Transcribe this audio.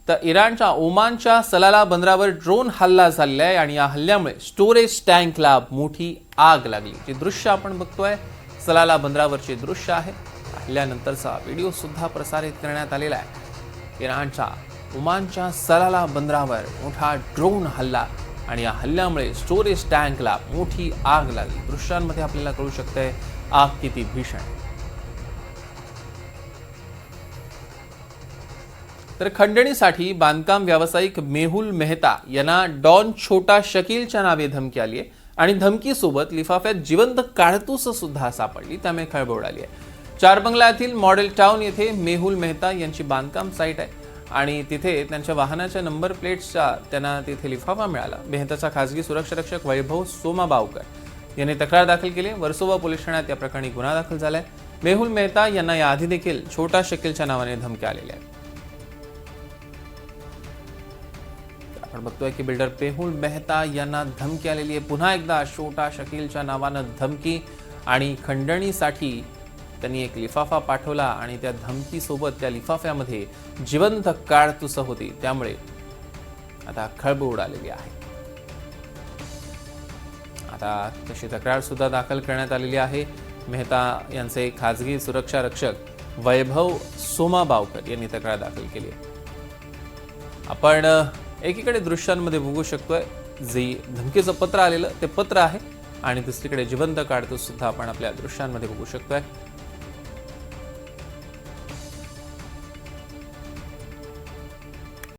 तर इराणच्या ओमानच्या सलाला बंदरावर ड्रोन हल्ला झालेला आहे आणि या हल्ल्यामुळे स्टोरेज टँकला मोठी आग लागली। जे दृश्य आपण बघतोय सलाला बंदरावरचे दृश्य आहे। हल्ल्यानंतरचा व्हिडिओ सुद्धा प्रसारित करण्यात आलेला आहे। इराणच्या ओमानच्या सलाला बंदरावर मोठा ड्रोन हल्ला आणि या हल्ल्यामुळे स्टोरेज टँकला मोठी आग लागली। दृश्यांमध्ये आपल्याला कळू शकते आग किती भीषण आहे। तर खंडणीसाठी बांधकाम व्यावसायिक मेहुल मेहता यांना डॉन छोटा शकीलच्या नावे धमकी आली आहे आणि धमकीसोबत लिफाफ्यात जिवंत काडतूस सुद्धा सापडली, त्यामुळे खळबळ उडाली आहे। चारबंगला येथील मॉडेल टाउन येथे मेहुल मेहता यांची बांधकाम साईट आहे आणि तिथे त्यांच्या वाहनाच्या नंबर प्लेट्सचा त्यांना तिथे लिफाफा मिळाला। मेहताचा खासगी सुरक्षा रक्षक वैभव सोमाबावकर यांनी तक्रार दाखल केली। वर्सोवा पोलीस ठाण्यात या प्रकरणी गुन्हा दाखल झालाय। मेहुल मेहता यांना याआधी देखील छोटा शकीलच्या नावाने धमकी आलेल्या आहेत। आपण बघतोय की बिल्डर मेहुल मेहता यांना धमकी आलेली आहे। पुन्हा एकदा छोटा शकीलच्या नावाने धमकी आणि खंडणीसाठी त्यांनी एक लिफाफा पाठवला आणि त्या धमकीसोबत त्या लिफाफ्यामध्ये जिवंत काडतूस होती, त्यामुळे आता खळबळ उडालेली आहे। आता तशी तक्रार सुद्धा दाखल करण्यात आलेली आहे। मेहता यांचे खासगी सुरक्षा रक्षक वैभव सोमाबावकर यांनी तक्रार दाखल केली आहे। आपण एकीकडे दृश्यांमध्ये बघू शकतोय जे धमकीचं पत्र आलेलं ते पत्र आहे आणि दुसरीकडे जिवंत काडतूस सुद्धा आपण आपल्या दृश्यांमध्ये बघू शकतोय।